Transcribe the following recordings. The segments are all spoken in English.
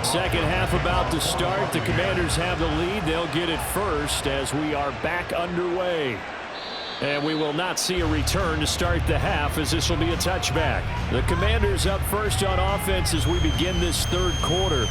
Second half about to start. The Commanders have the lead. They'll get it first as we are back underway. And we will not see a return to start the half, as this will be a touchback. The Commanders up first on offense as we begin this third quarter.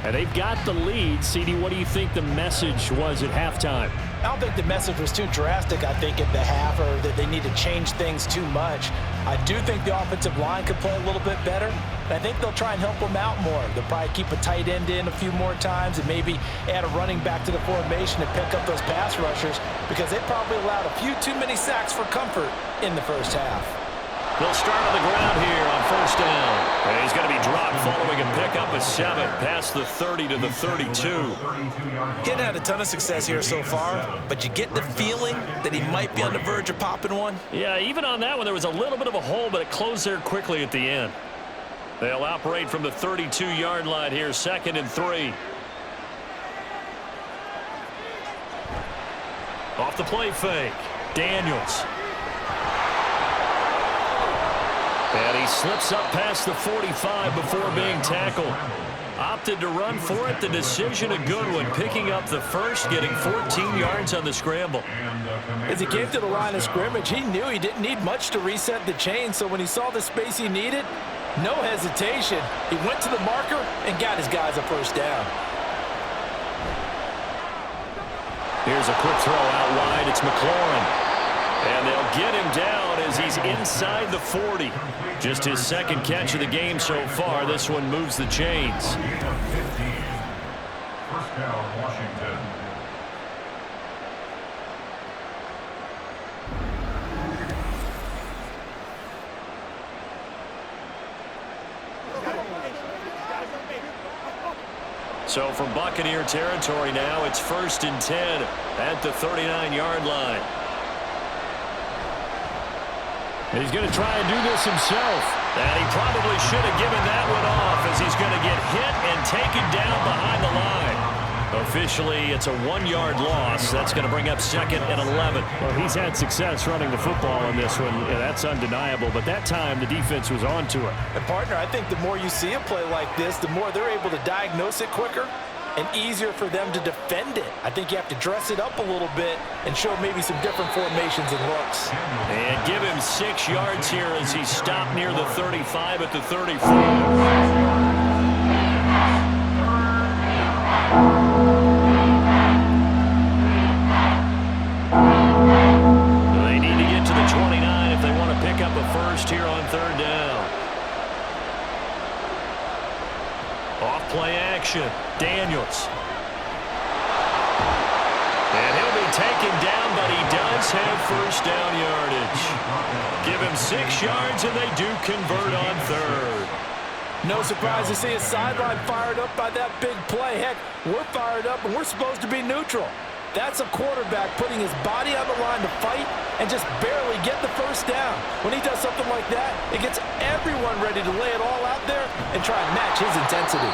And they've got the lead. CD, what do you think the message was at halftime? I don't think the message was too drastic, I think, at the half, or that they need to change things too much. I do think the offensive line could play a little bit better. And I think they'll try and help them out more. They'll probably keep a tight end in a few more times and maybe add a running back to the formation to pick up those pass rushers, because they probably allowed a few too many sacks for comfort in the first half. They'll start on the ground here on first down. And he's going to be dropped following a pickup of 7 past the 30 to the 32. Getting had a ton of success here so far, but you get the feeling that he might be on the verge of popping one. Yeah, even on that one, there was a little bit of a hole, but it closed there quickly at the end. They'll operate from the 32-yard line here, 2nd and 3. Off the play fake, Daniels. And he slips up past the 45 before being tackled. Opted to run for it. The decision a good one. Picking up the first, getting 14 yards on the scramble. As he came to the line of scrimmage, he knew he didn't need much to reset the chain. So when he saw the space he needed, no hesitation. He went to the marker and got his guys a first down. Here's a quick throw out wide. It's McLaurin. And they'll get him down as he's inside the 40. Just his second catch of the game so far. This one moves the chains. First down, Washington. So from Buccaneer territory now, it's 1st and 10 at the 39-yard line. He's going to try and do this himself. And he probably should have given that one off, as he's going to get hit and taken down behind the line. Officially, it's a 1-yard loss. That's going to bring up 2nd and 11. Well, he's had success running the football in this one. Yeah, that's undeniable. But that time, the defense was on to it. And, partner, I think the more you see a play like this, the more they're able to diagnose it quicker and easier for them to defend it. I think you have to dress it up a little bit and show maybe some different formations and looks. And give him 6 yards here as he stopped near the 35 at the 34. They need to get to the 29 if they want to pick up a first here on 3rd down. Off play action, Daniels. And he'll be taken down, but he does have first down yardage. Give him 6 yards, and they do convert on 3rd. No surprise to see his sideline fired up by that big play. Heck, we're fired up, and we're supposed to be neutral. That's a quarterback putting his body on the line to fight and just barely get the first down. When he does something like that, it gets everyone ready to lay it all out there and try and match his intensity.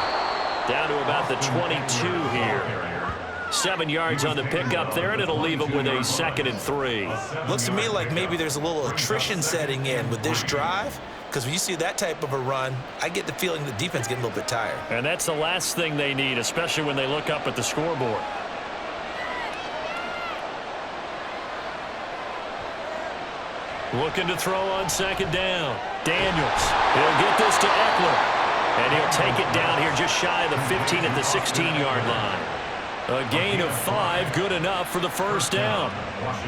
Down to about the 22 here. 7 yards on the pickup there, and it'll leave him with a 2nd and 3. Looks to me like maybe there's a little attrition setting in with this drive, because when you see that type of a run, I get the feeling the defense getting a little bit tired. And that's the last thing they need, especially when they look up at the scoreboard. Looking to throw on 2nd down. Daniels. He'll get this to Eckler. And he'll take it down here just shy of the 15 at the 16-yard line. A gain of 5, good enough for the first down.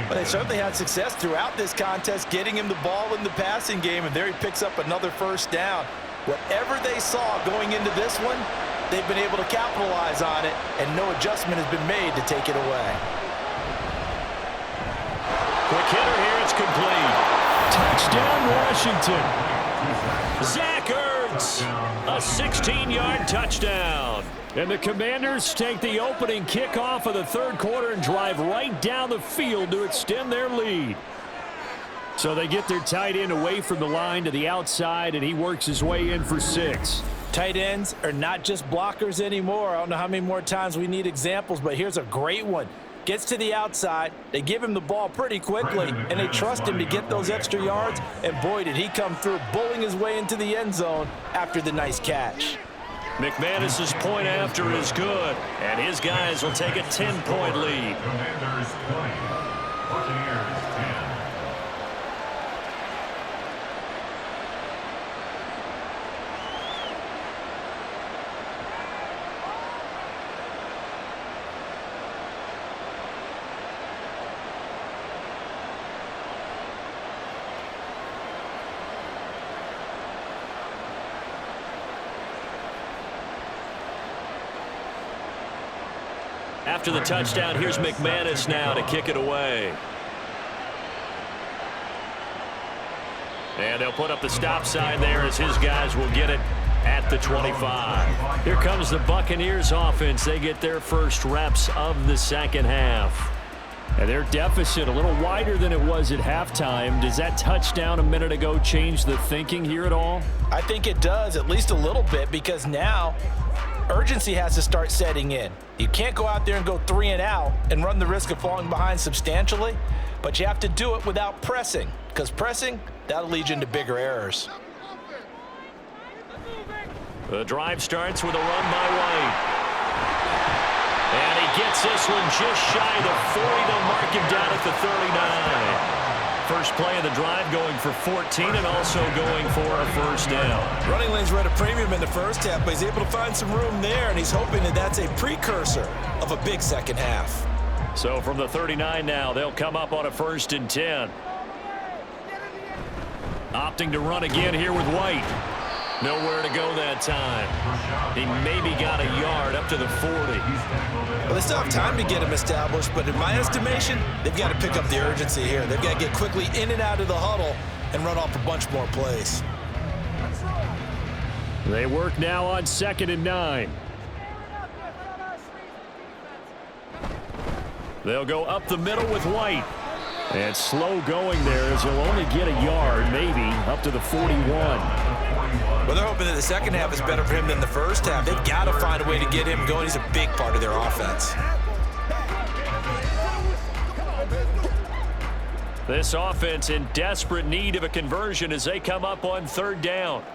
But they certainly had success throughout this contest, getting him the ball in the passing game, and there he picks up another first down. Whatever they saw going into this one, they've been able to capitalize on it, and no adjustment has been made to take it away. Quick hitter here, it's complete. Touchdown, Washington. Zach Ertz, a 16-yard touchdown. And the Commanders take the opening kickoff of the third quarter and drive right down the field to extend their lead. So they get their tight end away from the line to the outside, and he works his way in for 6. Tight ends are not just blockers anymore. I don't know how many more times we need examples, but here's a great one. Gets to the outside, they give him the ball pretty quickly, and they trust him to get those extra yards, and boy, did he come through, bullying his way into the end zone after the nice catch. McManus's point after is good, and his guys will take a 10-point lead. Commanders 20, Buccaneers 10. After the touchdown, here's McManus now to kick it away. And they'll put up the stop sign there as his guys will get it at the 25. Here comes the Buccaneers offense. They get their first reps of the second half. And their deficit a little wider than it was at halftime. Does that touchdown a minute ago change the thinking here at all? I think it does, at least a little bit, because now urgency has to start setting in. You can't go out there and go 3 and out and run the risk of falling behind substantially, but you have to do it without pressing, because pressing, that'll lead you into bigger errors. The drive starts with a run by White. And he gets this one just shy of the 40. They'll mark him down at the 39. First play of the drive going for 14 and also going for a first down. Running lanes were at a premium in the first half, but he's able to find some room there, and he's hoping that that's a precursor of a big second half. So from the 39 now, they'll come up on a 1st and 10. Opting to run again here with White. Nowhere to go that time. He maybe got a yard up to the 40. Well, they still have time to get him established, but in my estimation, they've got to pick up the urgency here. They've got to get quickly in and out of the huddle and run off a bunch more plays. They work now on 2nd and 9. They'll go up the middle with White. And slow going there as he'll only get a yard, maybe, up to the 41. Well, they're hoping that the second half is better for him than the first half. They've got to find a way to get him going. He's a big part of their offense. This offense in desperate need of a conversion as they come up on 3rd down.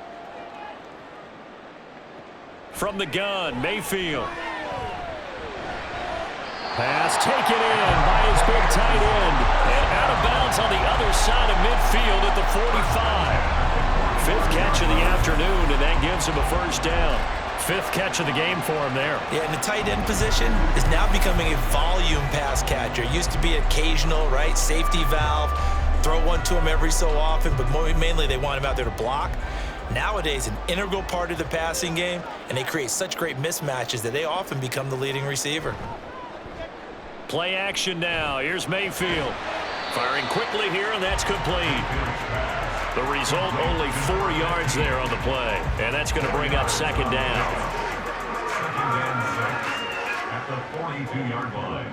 From the gun, Mayfield. Pass taken in by his big tight end. And out of bounds on the other side of midfield at the 45. 5th catch of the afternoon, and that gives him a first down. 5th catch of the game for him there. Yeah, and the tight end position is now becoming a volume pass catcher. It used to be occasional, right, safety valve, throw one to him every so often, but mainly they want him out there to block. Nowadays, an integral part of the passing game, and they create such great mismatches that they often become the leading receiver. Play action now. Here's Mayfield. Firing quickly here, and that's complete. The result, only 4 yards there on the play. And that's going to bring up 2nd down. 2nd and 6 at the 42-yard line.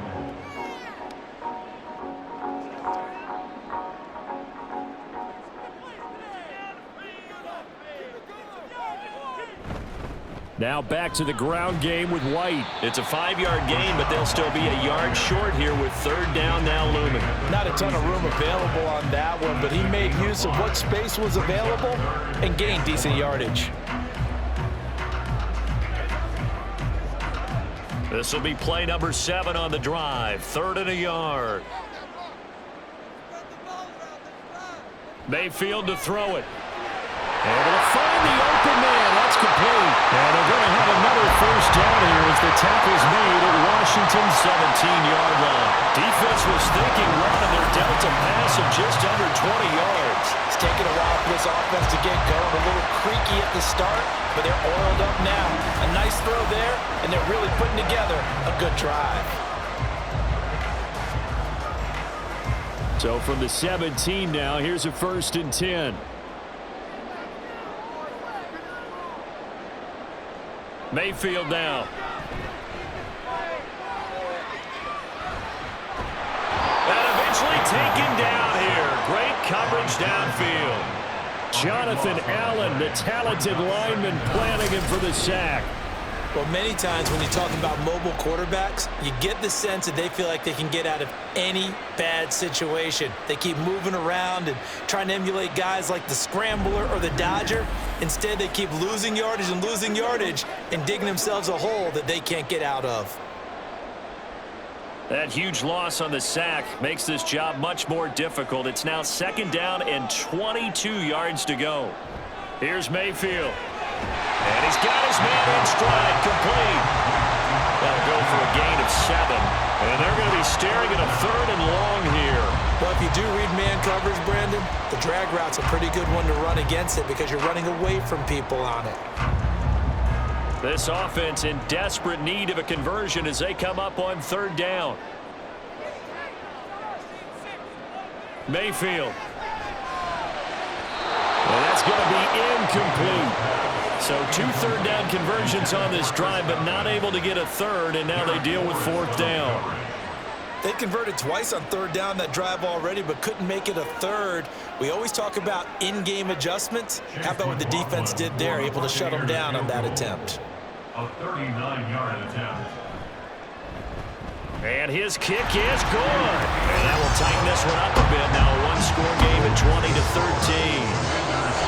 Now back to the ground game with White. It's a 5-yard gain, but they'll still be a yard short here with 3rd down now looming. Not a ton of room available on that one, but he made use of what space was available and gained decent yardage. This will be play number 7 on the drive. 3rd and a yard. Mayfield to throw it. Able to find the open man. That's complete. And they're going to have another first down here as the tackle's made at Washington's 17-yard line. Defense was thinking well, and they're dealt a pass of just under 20 yards. It's taken a while for this offense to get going. A little creaky at the start, but they're oiled up now. A nice throw there, and they're really putting together a good drive. So from the 17 now, here's a 1st and 10. Mayfield now. And eventually taken down here. Great coverage downfield. Jonathan Allen, the talented lineman, planning him for the sack. Well, many times when you talk about mobile quarterbacks, you get the sense that they feel like they can get out of any bad situation. They keep moving around and trying to emulate guys like the Scrambler or the Dodger. Instead, they keep losing yardage and digging themselves a hole that they can't get out of. That huge loss on the sack makes this job much more difficult. It's now 2nd down and 22 yards to go. Here's Mayfield. And he's got his man in stride, complete. That'll go for a gain of 7. And they're going to be staring at a 3rd and long here. Well, if you do read man coverage, Brandon, the drag route's a pretty good one to run against it because you're running away from people on it. This offense in desperate need of a conversion as they come up on 3rd down. Mayfield. And that's going to be incomplete. So 2 3rd down conversions on this drive, but not able to get a 3rd, and now they deal with 4th down. They converted twice on 3rd down that drive already, but couldn't make it a 3rd. We always talk about in-game adjustments. How about what the defense did there, able to shut them down on that attempt? A 39-yard attempt. And his kick is good. And that will tighten this one up a bit. Now a 1-score game at 20-13.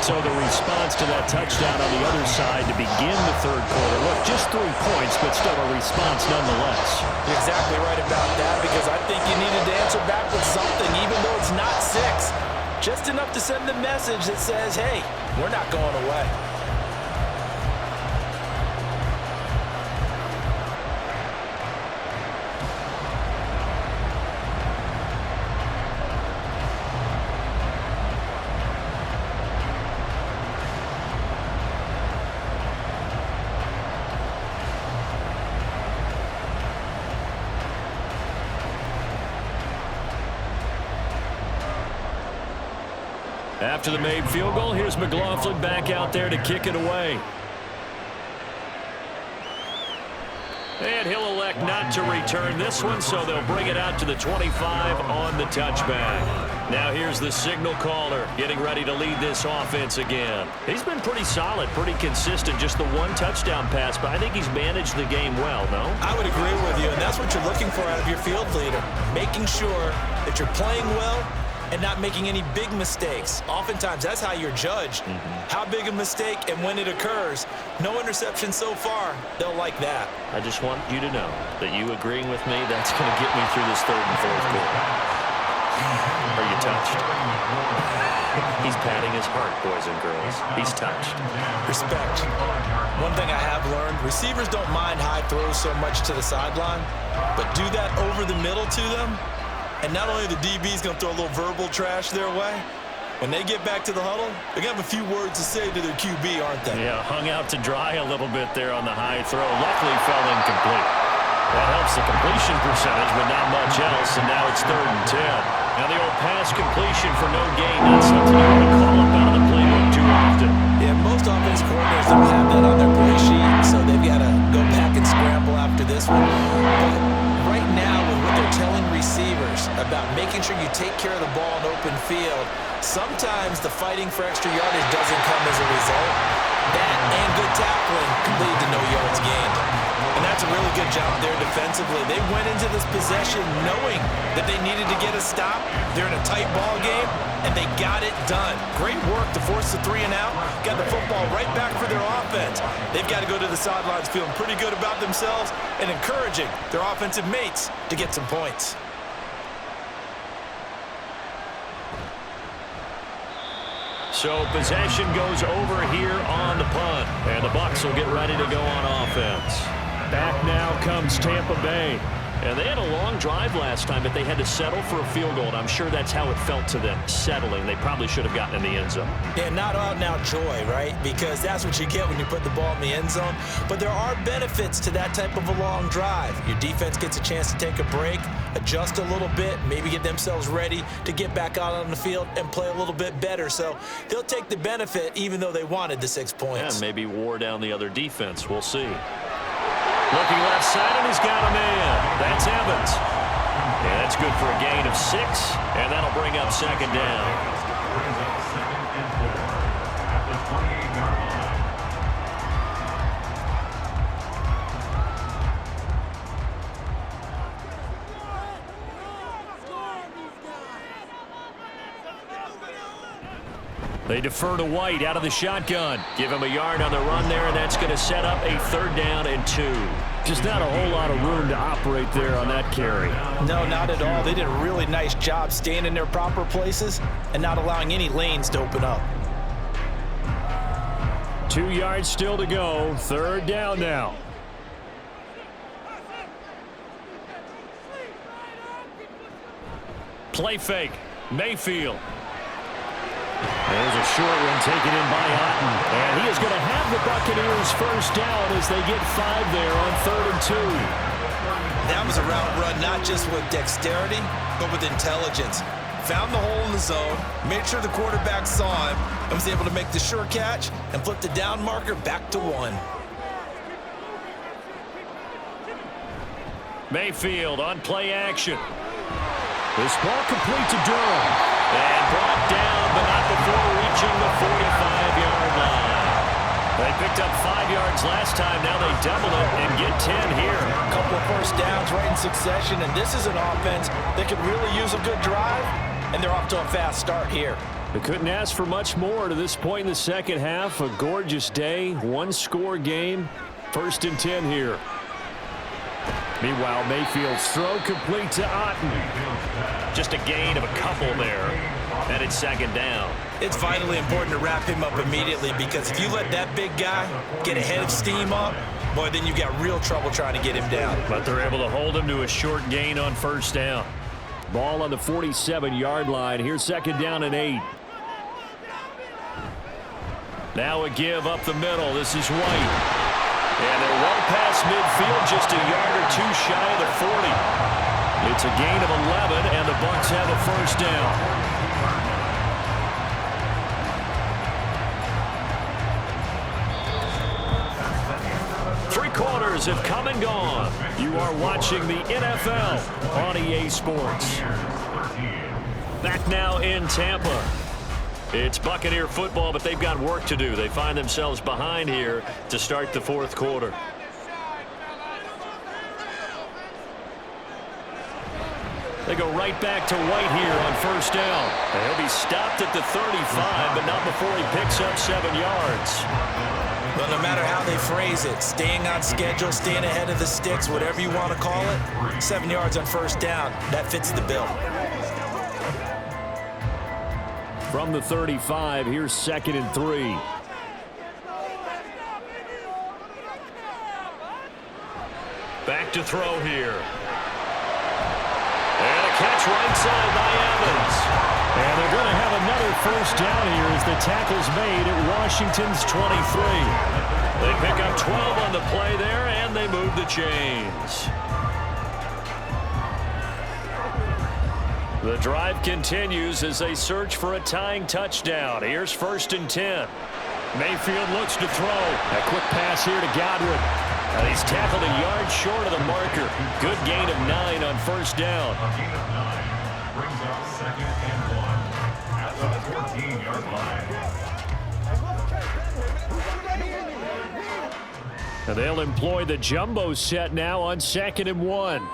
So the response to that touchdown on the other side to begin the 3rd quarter. Look, just 3 points, but still a response nonetheless. You're exactly right about that because I think you needed to answer back with something, even though it's not 6. Just enough to send the message that says, hey, we're not going away. After the made field goal, here's McLaughlin back out there to kick it away. And he'll elect not to return this one, so they'll bring it out to the 25 on the touchback. Now here's the signal caller getting ready to lead this offense again. He's been pretty solid, pretty consistent, just the 1 touchdown pass, but I think he's managed the game well, no? I would agree with you, and that's what you're looking for out of your field leader, making sure that you're playing well and not making any big mistakes. Oftentimes, that's how you're judged. How big a mistake and when it occurs. No interception so far. They'll like that. I just want you to know that you agreeing with me, that's going to get me through this 3rd and 4th quarter. Are you touched? He's patting his heart, boys and girls. He's touched. Respect. One thing I have learned, receivers don't mind high throws so much to the sideline, but do that over the middle to them, and not only the DB's going to throw a little verbal trash their way, when they get back to the huddle, they're going to have a few words to say to their QB, aren't they? Yeah, hung out to dry a little bit there on the high throw. Luckily fell incomplete. That helps the completion percentage, but not much else, and now it's 3rd and 10. Now the old pass completion for no gain, not something you want to call up out of the playbook too often. Yeah, most offense coordinators don't have that on their play sheet, so they've got to go back and scramble after this one. But right now, with what they're telling receivers about making sure you take care of the ball in open field, sometimes the fighting for extra yardage doesn't come as a result. That and good tackling can lead to no yards gained. And that's a really good job there defensively. They went into this possession knowing that they needed to get a stop. They're in a tight ball game, and they got it done. Great work to force the 3 and out. Got the football right back for their offense. They've got to go to the sidelines feeling pretty good about themselves and encouraging their offensive mates to get some points. So possession goes over here on the punt, and the Bucs will get ready to go on offense. Back now comes Tampa Bay. And they had a long drive last time, but they had to settle for a field goal, and I'm sure that's how it felt to them, settling. They probably should have gotten in the end zone. Yeah, not out-and-out joy, right? Because that's what you get when you put the ball in the end zone. But there are benefits to that type of a long drive. Your defense gets a chance to take a break, adjust a little bit, maybe get themselves ready to get back out on the field and play a little bit better. So they'll take the benefit even though they wanted the 6 points. Yeah, maybe wore down the other defense. We'll see. Looking left side, and he's got a man. That's Evans. Yeah, that's good for a gain of 6, and that'll bring up 2nd down. Brings up 2nd and 4 at the 28-yard line. They defer to White out of the shotgun. Give him a yard on the run there, and that's going to set up a 3rd down and 2. Just not a whole lot of room to operate there on that carry. No, not at all. They did a really nice job staying in their proper places and not allowing any lanes to open up. 2 yards still to go. 3rd down now. Play fake. Mayfield. There's a short one taken in by Otten. And he is going to have the Buccaneers 1st down as they get 5 there on 3rd and 2. That was a route run not just with dexterity, but with intelligence. Found the hole in the zone, made sure the quarterback saw him, and was able to make the sure catch and flip the down marker back to 1. Mayfield on play action. This ball complete to Durham. And brought down, but not before reaching the 45-yard line. They picked up 5 yards last time. Now they double it and get 10 here. A couple of 1st downs right in succession, and this is an offense that could really use a good drive, and they're off to a fast start here. They couldn't ask for much more to this point in the 2nd half. A gorgeous day, 1-score game. 1st and 10 here. Meanwhile, Mayfield's throw complete to Otten. Just a gain of a couple there, and it's 2nd down. It's vitally important to wrap him up immediately, because if you let that big guy get a head of steam up, boy, then you got real trouble trying to get him down. But they're able to hold him to a short gain on 1st down. Ball on the 47-yard line. Here's 2nd down and 8. Now a give up the middle. This is White. And they're well past midfield, just a yard or 2 shy of the 40. It's a gain of 11, and the Bucs have a 1st down. Three quarters have come and gone. You are watching the NFL on EA Sports. Back now in Tampa. It's Buccaneer football, but they've got work to do. They find themselves behind here to start the 4th quarter. They go right back to White here on 1st down. And he'll be stopped at the 35, but not before he picks up 7 yards. But no matter how they phrase it, staying on schedule, staying ahead of the sticks, whatever you want to call it, 7 yards on 1st down, that fits the bill. From the 35, here's 2nd and 3. Back to throw here. And a catch right side by Evans. And they're going to have another 1st down here as the tackle's made at Washington's 23. They pick up 12 on the play there, and they move the chains. The drive continues as they search for a tying touchdown. Here's 1st and 10. Mayfield looks to throw. A quick pass here to Godwin. And he's tackled a yard short of the marker. Good gain of 9 on 1st down. A gain of 9 brings up 2nd and 1 at the 14-yard line. And they'll employ the jumbo set now on 2nd and 1.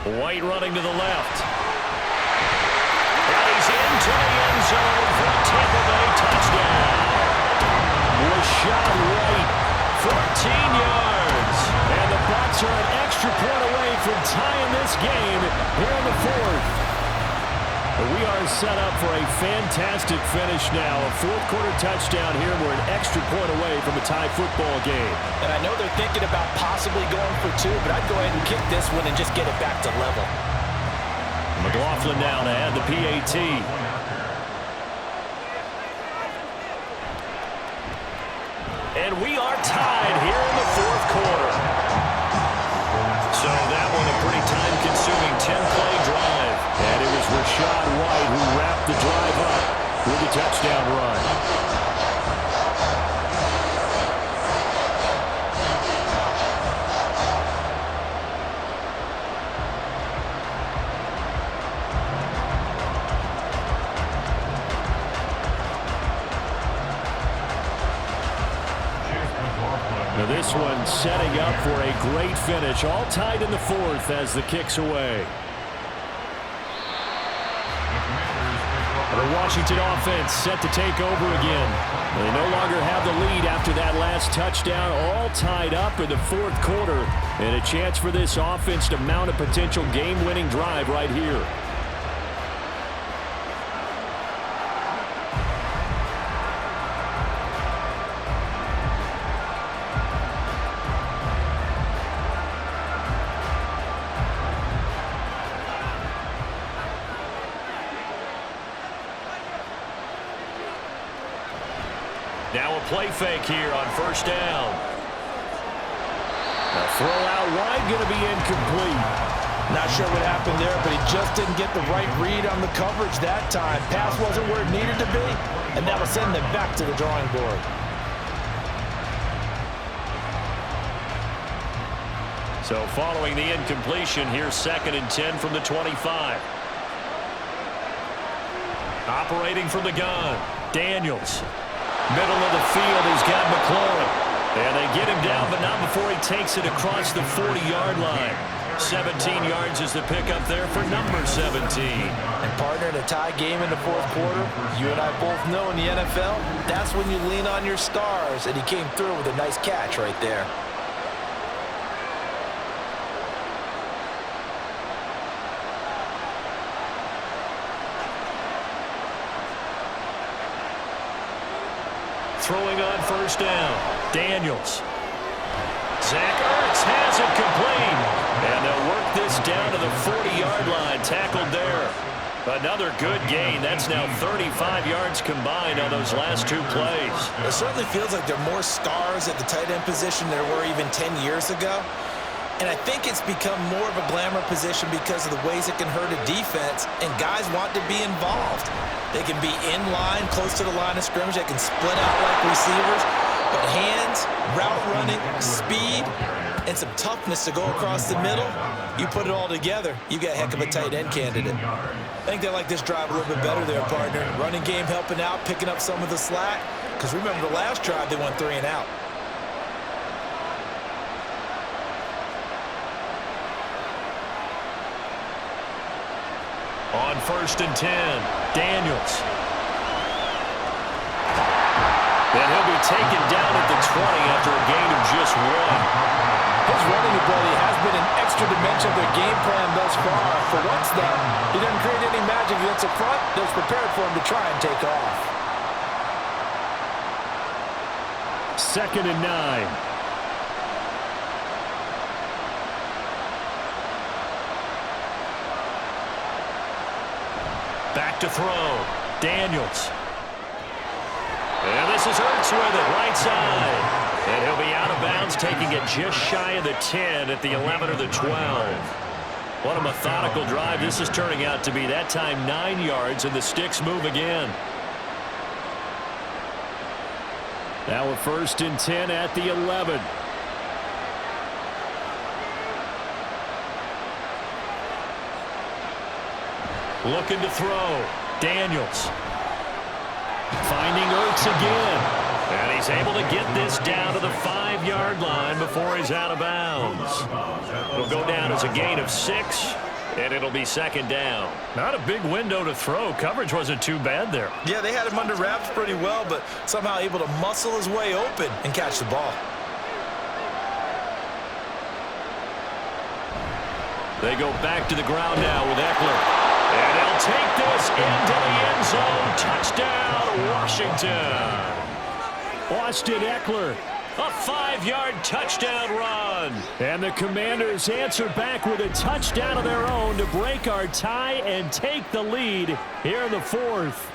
White running to the left. And he's into the end zone for a Tampa Bay touchdown. Rashad White, 14 yards. And the Bucs are an extra point away from tying this game here in the 4th. We are set up for a fantastic finish now. A 4th quarter touchdown here. We're an extra point away from a tie football game. And I know they're thinking about possibly going for 2, but I'd go ahead and kick this one and just get it back to level. McLaughlin now to add the PAT. And we are tied here in the 4th quarter. So that one a pretty time-consuming 10-play drive. And it was Rashad White who wrapped the drive up with a touchdown run. Now this one setting up for a great finish. All tied in the 4th as the kick's away. The Washington offense set to take over again. They no longer have the lead after that last touchdown, all tied up in the fourth quarter, and a chance for this offense to mount a potential game-winning drive right here. Now a play fake here on first down. A throw out wide, going to be incomplete. Not sure what happened there, but he just didn't get the right read on the coverage that time. Pass wasn't where it needed to be, and that'll send them back to the drawing board. So following the incompletion, here's 2nd and 10 from the 25. Operating from the gun, Daniels. Middle of the field, he's got McLaurin. And they get him down, but not before he takes it across the 40-yard line. 17 yards is the pickup there for number 17. And partner, in a tie game in the fourth quarter, you and I both know in the NFL, that's when you lean on your stars, and he came through with a nice catch right there. Throwing on first down, Daniels. Zach Ertz has it complete. And they'll work this down to the 40-yard line, tackled there. Another good gain. That's now 35 yards combined on those last two plays. It certainly feels like there are more stars at the tight end position than there were even 10 years ago. And I think it's become more of a glamour position because of the ways it can hurt a defense, and guys want to be involved. They can be in line, close to the line of scrimmage. They can split out like receivers. But hands, route running, speed, and some toughness to go across the middle, you put it all together, you got a heck of a tight end candidate. I think they like this drive a little bit better there, partner. Running game helping out, picking up some of the slack. Because remember the last drive, they went 3 and out. On 1st and 10, Daniels. And he'll be taken down at the 20 after a gain of just 1. His running ability has been an extra dimension of their game plan thus far. For once, though, he didn't create any magic against the front. They was prepared for him to try and take off. 2nd and 9. Back to throw. Daniels. And this is Ertz with it, right side. And he'll be out of bounds, taking it just shy of the 10 at the 11 or the 12. What a methodical drive this is turning out to be. That time 9 yards, and the sticks move again. Now a 1st and 10 at the 11. Looking to throw. Daniels. Finding Ertz again. And he's able to get this down to the 5-yard line before he's out of bounds. It'll go down as a gain of 6, and it'll be 2nd down. Not a big window to throw. Coverage wasn't too bad there. Yeah, they had him under wraps pretty well, but somehow able to muscle his way open and catch the ball. They go back to the ground now with Eckler. And he'll take this into the end zone. Touchdown, Washington. Austin Eckler, a 5-yard touchdown run. And the Commanders answer back with a touchdown of their own to break our tie and take the lead here in the 4th.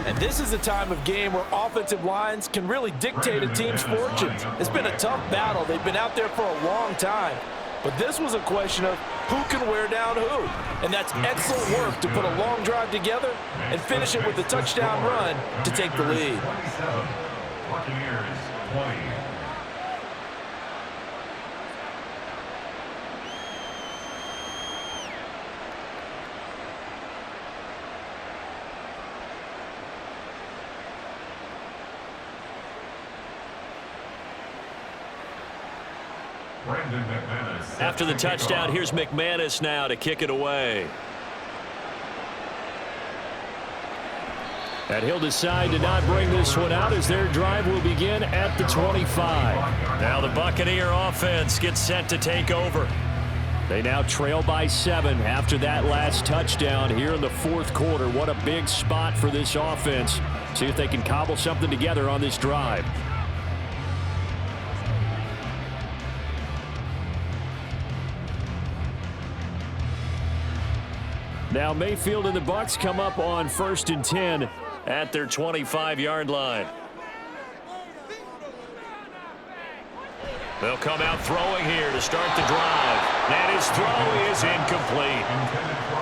And this is a time of game where offensive lines can really dictate a team's fortunes. It's been a tough battle. They've been out there for a long time. But this was a question of who can wear down who. And that's excellent work to put a long drive together and finish it with a touchdown run to take the lead. Buccaneers 20. After the touchdown, here's McManus now to kick it away. And he'll decide to not bring this one out as their drive will begin at the 25. Now the Buccaneer offense gets set to take over. They now trail by 7 after that last touchdown here in the fourth quarter. What a big spot for this offense. See if they can cobble something together on this drive. Now Mayfield and the Bucs come up on 1st and 10 at their 25-yard line. They'll come out throwing here to start the drive. And his throw is incomplete.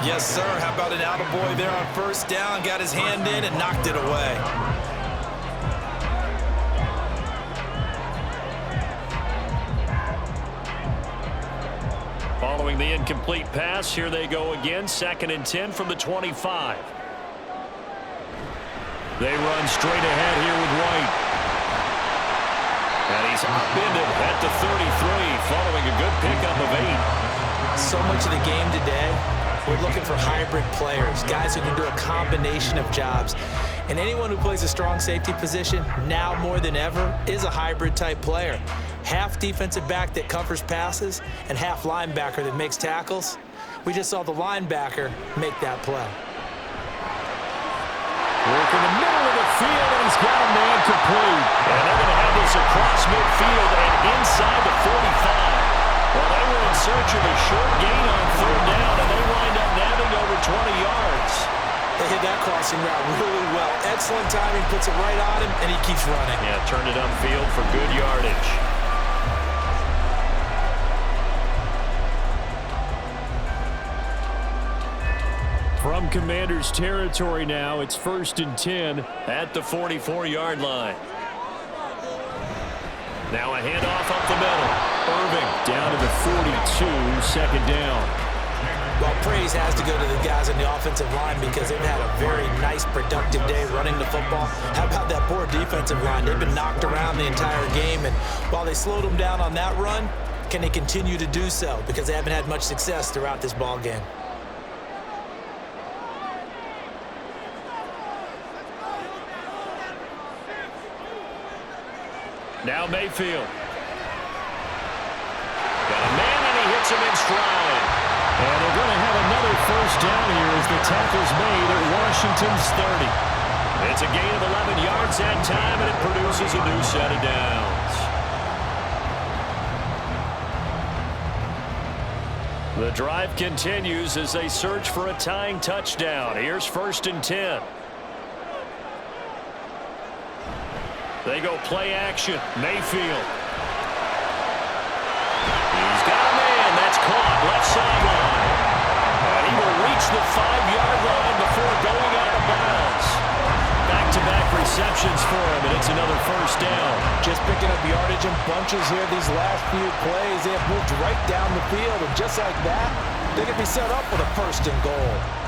Yes, sir. How about an attaboy there on 1st down? Got his hand in and knocked it away. Following the incomplete pass, here they go again. 2nd and 10 from the 25. They run straight ahead here with White. And he's upended at the 33 following a good pickup of 8. So much of the game today, we're looking for hybrid players, guys who can do a combination of jobs. And anyone who plays a strong safety position, now more than ever, is a hybrid type player. Half defensive back that covers passes and half linebacker that makes tackles. We just saw the linebacker make that play. Work in the middle of the field, and he's got a man complete. And they're going to have this across midfield and inside the 45. Well, they were in search of a short gain on 3rd down, and they wind up nabbing over 20 yards. They hit that crossing route really well. Excellent timing, puts it right on him, and he keeps running. Yeah, turned it upfield for good yardage. From Commanders territory now, it's 1st and 10 at the 44-yard line. Now a handoff up the middle. Irving down to the 42, 2nd down. Well, praise has to go to the guys on the offensive line because they've had a very nice, productive day running the football. How about that poor defensive line? They've been knocked around the entire game, and while they slowed them down on that run, can they continue to do so? Because they haven't had much success throughout this ball game. Now Mayfield. Got a man, and he hits him in stride. And they're going to have another 1st down here as the tackle's made at Washington's 30. It's a gain of 11 yards that time, and it produces a new set of downs. The drive continues as they search for a tying touchdown. Here's 1st and 10. They go play action. Mayfield. He's got a man. That's caught. Left sideline. And he will reach the 5-yard line before going out of bounds. Back-to-back receptions for him, and it's another 1st down. Just picking up yardage in bunches here these last few plays. They have moved right down the field, and just like that, they could be set up with a 1st and goal.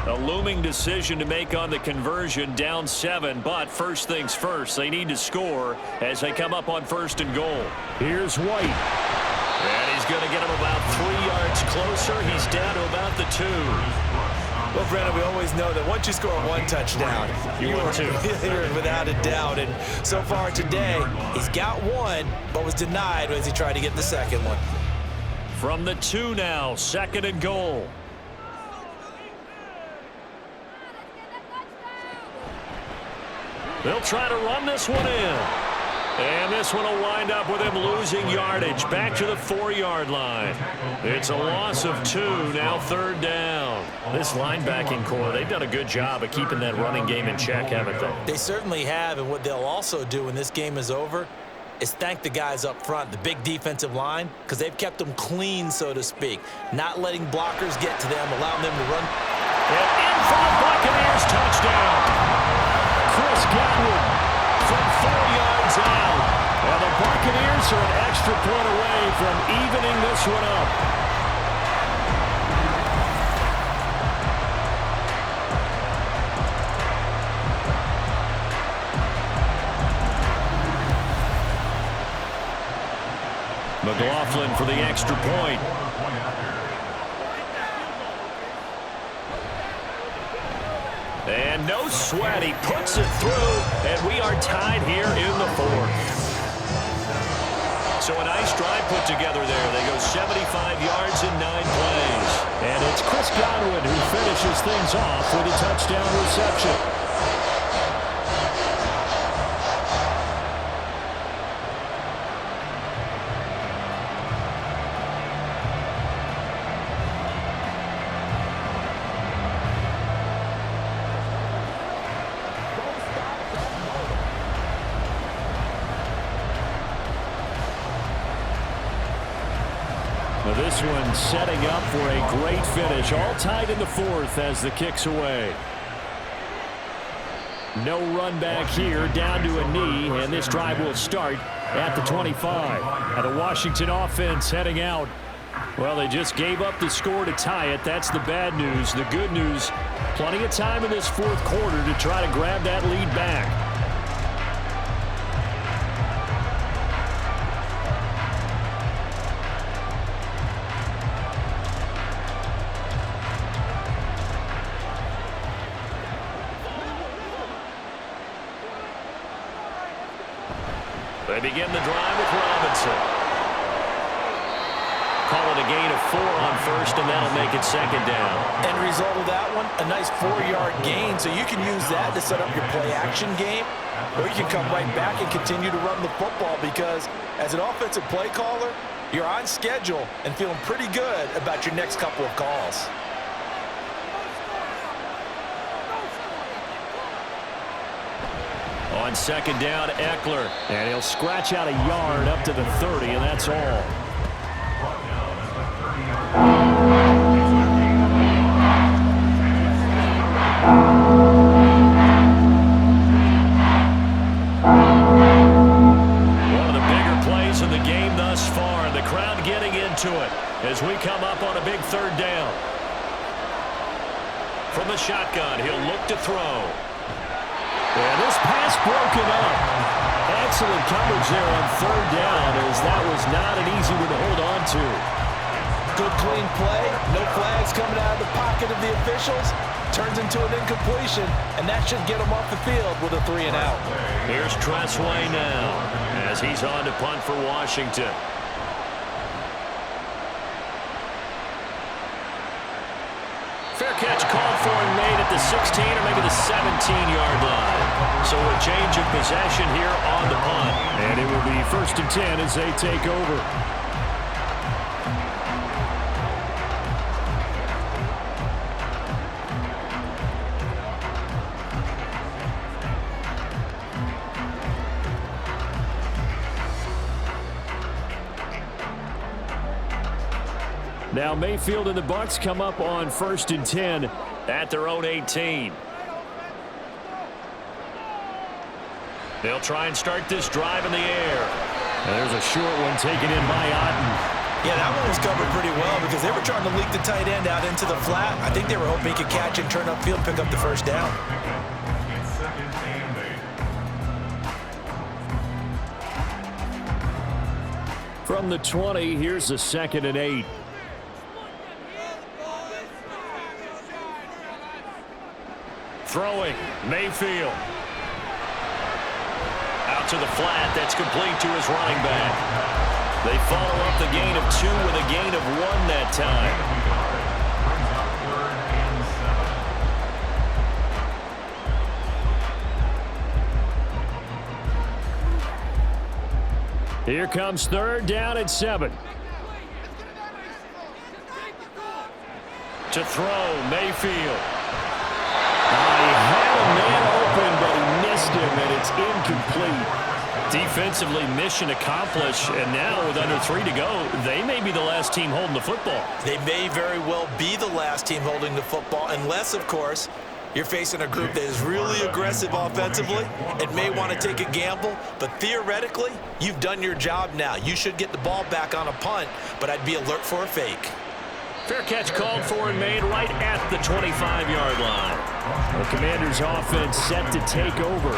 A looming decision to make on the conversion, down 7, but first things first, they need to score as they come up on 1st and goal. Here's White. And he's going to get him about 3 yards closer. He's down to about the 2. Well, Brandon, we always know that once you score 1 touchdown, you win 2. You're without a doubt. And so far today, he's got 1, but was denied as he tried to get the 2nd one. From the 2 now, 2nd and goal. They'll try to run this one in. And this one will wind up with him losing yardage. Back to the 4-yard line. It's a loss of 2, now 3rd down. This linebacking core, they've done a good job of keeping that running game in check, haven't they? They certainly have, and what they'll also do when this game is over is thank the guys up front, the big defensive line, because they've kept them clean, so to speak. Not letting blockers get to them, allowing them to run. And in for the Buccaneers, touchdown. Chris Godwin from 4 yards out. And the Buccaneers are an extra point away from evening this one up. McLaughlin for the extra point. And no sweat. He puts it through, and we are tied here in the fourth. So a nice drive put together there. They go 75 yards in 9 plays. And it's Chris Godwin who finishes things off with a touchdown reception. This one setting up for a great finish. All tied in the fourth as the kick's away. No run back here, down to a knee, and this drive will start at the 25. And the Washington offense heading out. Well, they just gave up the score to tie it. That's the bad news. The good news, plenty of time in this fourth quarter to try to grab that lead back. They begin the drive with Robinson. Call it a gain of 4 on first, and that'll make it second down. End result of that one, a nice 4-yard gain, so you can use that to set up your play-action game, or you can come right back and continue to run the football because as an offensive play caller, you're on schedule and feeling pretty good about your next couple of calls. On second down, Eckler. And he'll scratch out a yard up to the 30, and that's all. One of the bigger plays of the game thus far. The crowd getting into it as we come up on a big third down. From the shotgun, he'll look to throw. And this pass broken up. Excellent coverage there on third down as that was not an easy one to hold on to. Good clean play, no flags coming out of the pocket of the officials. Turns into an incompletion, and that should get him off the field with a 3-and-out. Here's Tressway now as he's on to punt for Washington. Fair catch called for and made at the 16 or maybe the 17-yard line. So a change of possession here on the punt. And it will be 1st and 10 as they take over. Now Mayfield and the Bucs come up on 1st and 10 at their own 18. They'll try and start this drive in the air. And there's a short one taken in by Otten. Yeah, that one was covered pretty well because they were trying to leak the tight end out into the flat. I think they were hoping he could catch and turn upfield, pick up the first down. It's second and 8. From the 20, here's the 2nd and 8. Throwing, Mayfield. Out to the flat, that's complete to his running back. They follow up the gain of 2 with a gain of 1 that time. Here comes 3rd down and 7. To throw, Mayfield. He had a man open, but he missed him, and it's incomplete. Defensively, mission accomplished, and now with under 3 to go, they may be the last team holding the football. They may very well be the last team holding the football, unless, of course, you're facing a group that is really aggressive offensively and may want to take a gamble, but theoretically, you've done your job now. You should get the ball back on a punt, but I'd be alert for a fake. Fair catch called for and made right at the 25-yard line. The Commanders' offense set to take over.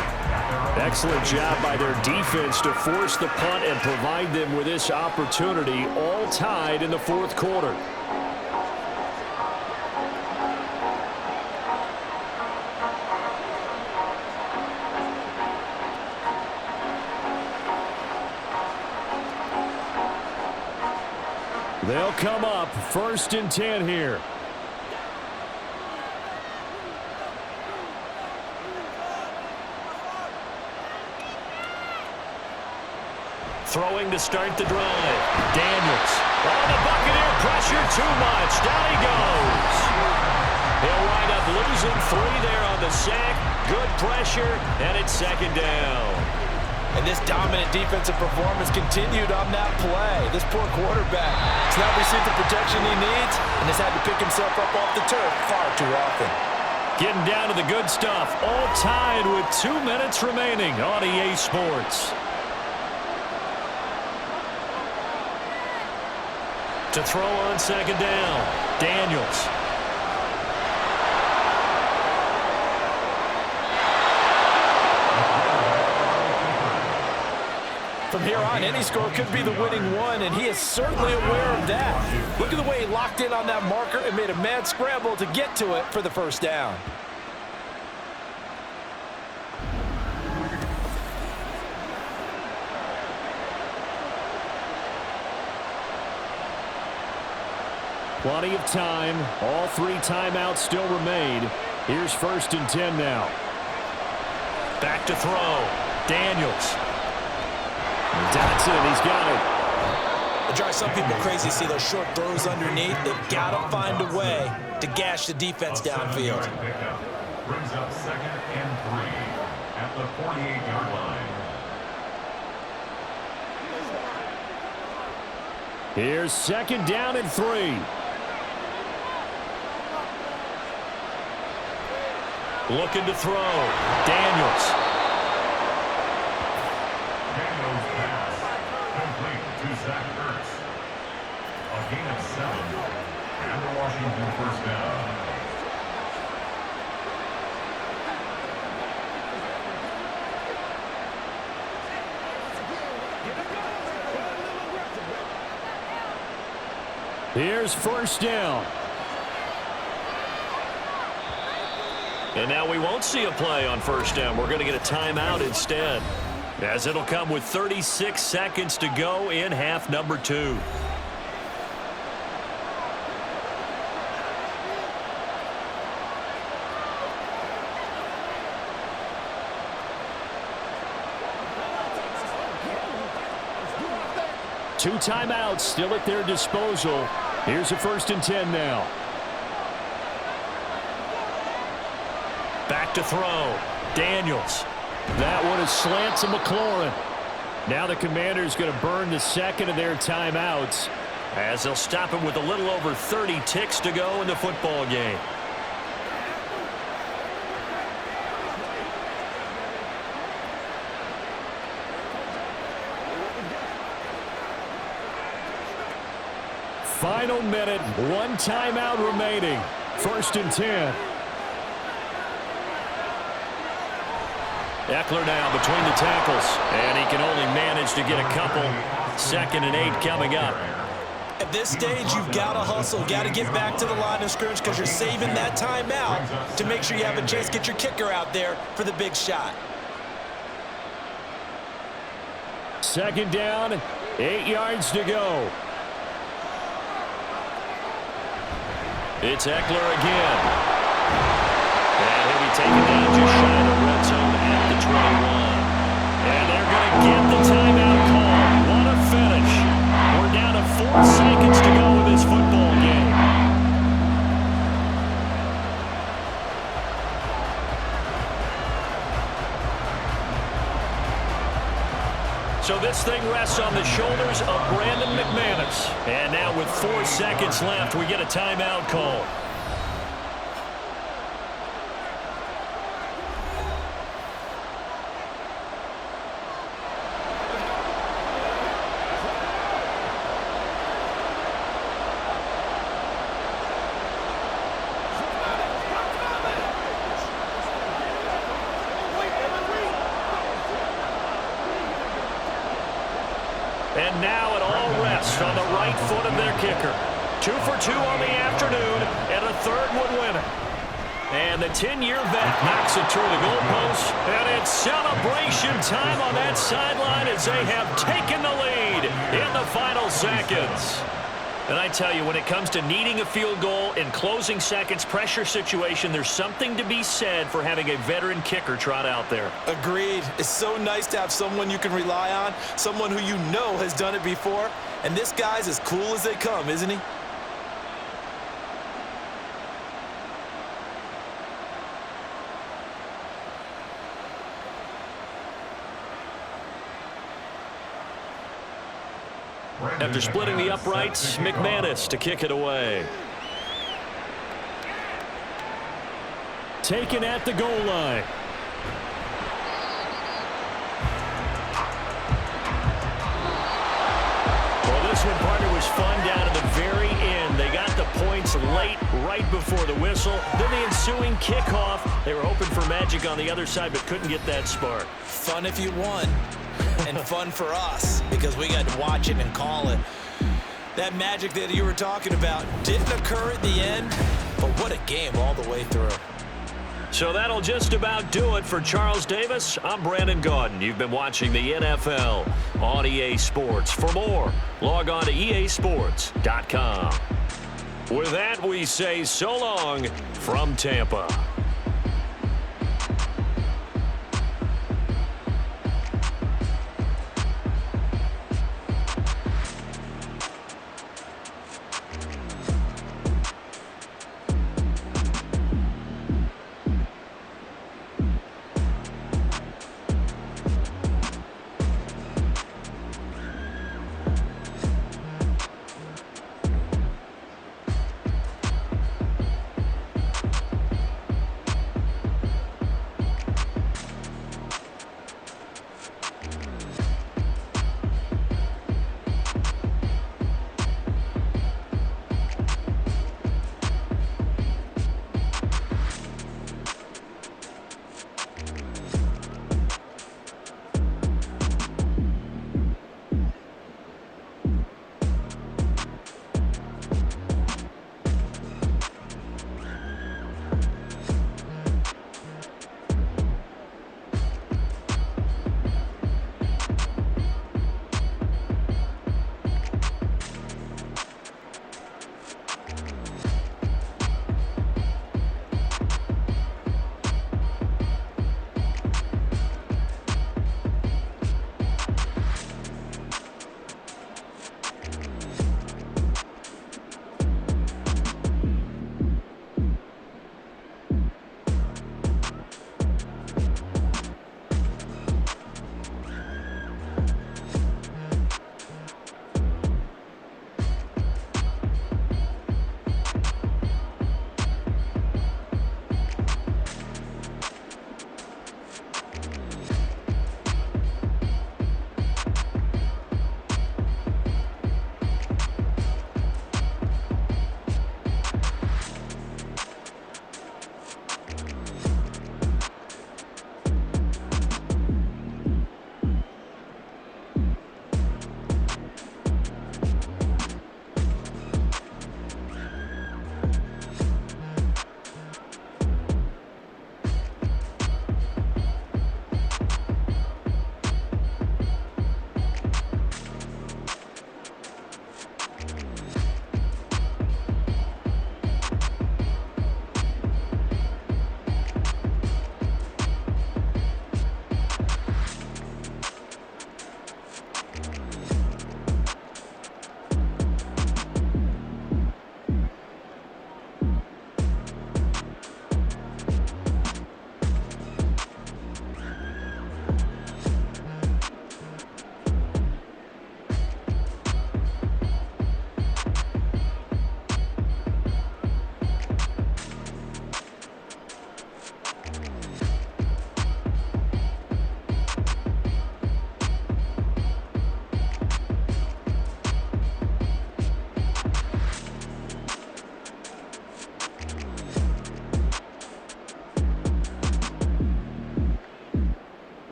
Excellent job by their defense to force the punt and provide them with this opportunity, all tied in the 4th quarter. They'll come up 1st and 10 here. Throwing to start the drive. Daniels. Oh, the Buccaneer pressure too much. Down he goes. He'll wind up losing 3 there on the sack. Good pressure, and it's 2nd down. And this dominant defensive performance continued on that play. This poor quarterback has not received the protection he needs and has had to pick himself up off the turf far too often. Getting down to the good stuff. All tied with 2 minutes remaining on EA Sports. To throw on 2nd down, Daniels. From here on, any score could be the winning one, and he is certainly aware of that. Look at the way he locked in on that marker and made a mad scramble to get to it for the 1st down. Plenty of time. All 3 timeouts still remain. Here's 1st and 10 now. Back to throw. Daniels. Dotson, he's got it. It drives some people crazy to see those short throws underneath. They've got to find a way to gash the defense downfield. Brings up 2nd and 3 at the 48-yard line. Here's 2nd down and 3. Looking to throw. Daniels. Daniels pass complete to Zach Ertz. A gain of 7 and the Washington 1st down. Here's 1st down. And now we won't see a play on 1st down. We're going to get a timeout instead, as it'll come with 36 seconds to go in half number 2. Two timeouts still at their disposal. Here's a 1st and 10 now. Back to throw. Daniels. That one is slant to McLaurin. Now the Commanders going to burn the 2nd of their timeouts, as they'll stop it with a little over 30 ticks to go in the football game. Final minute, 1 timeout remaining. 1st and 10. Eckler now between the tackles, and he can only manage to get a couple. 2nd and 8 coming up. At this stage, you've got to hustle, got to get back to the line of scrimmage because you're saving that timeout to make sure you have a chance to get your kicker out there for the big shot. 2nd down, 8 yards to go. It's Eckler again. And he'll be taken down just shy of the red zone at the 21. And they're going to get the timeout call. What a finish. We're down to 4 seconds to go in this football game. So this thing rests on the shoulders of Brandon McManus. And now with 4 seconds left, we get a timeout call. And now it all rests on the right foot of their kicker. 2 for 2 on the afternoon, and a 3rd would win it. And the 10-year vet knocks it through the goalpost, and it's celebration time on that sideline as they have taken the lead in the final seconds. And I tell you, when it comes to needing a field goal in closing seconds, pressure situation, there's something to be said for having a veteran kicker trot out there. Agreed. It's so nice to have someone you can rely on, someone who you know has done it before. And this guy's as cool as they come, isn't he? After splitting the uprights, McManus to kick it away. Taken at the goal line. Well, this one, partner, was fun down to the very end. They got the points late, right before the whistle. Then the ensuing kickoff. They were hoping for magic on the other side, but couldn't get that spark. Fun if you won. And fun for us because we got to watch it and call it. That magic that you were talking about didn't occur at the end, but what a game all the way through. So that'll just about do it for Charles Davis. I'm Brandon Gaudin. You've been watching the NFL on EA Sports. For more, log on to easports.com. With that, we say so long from Tampa.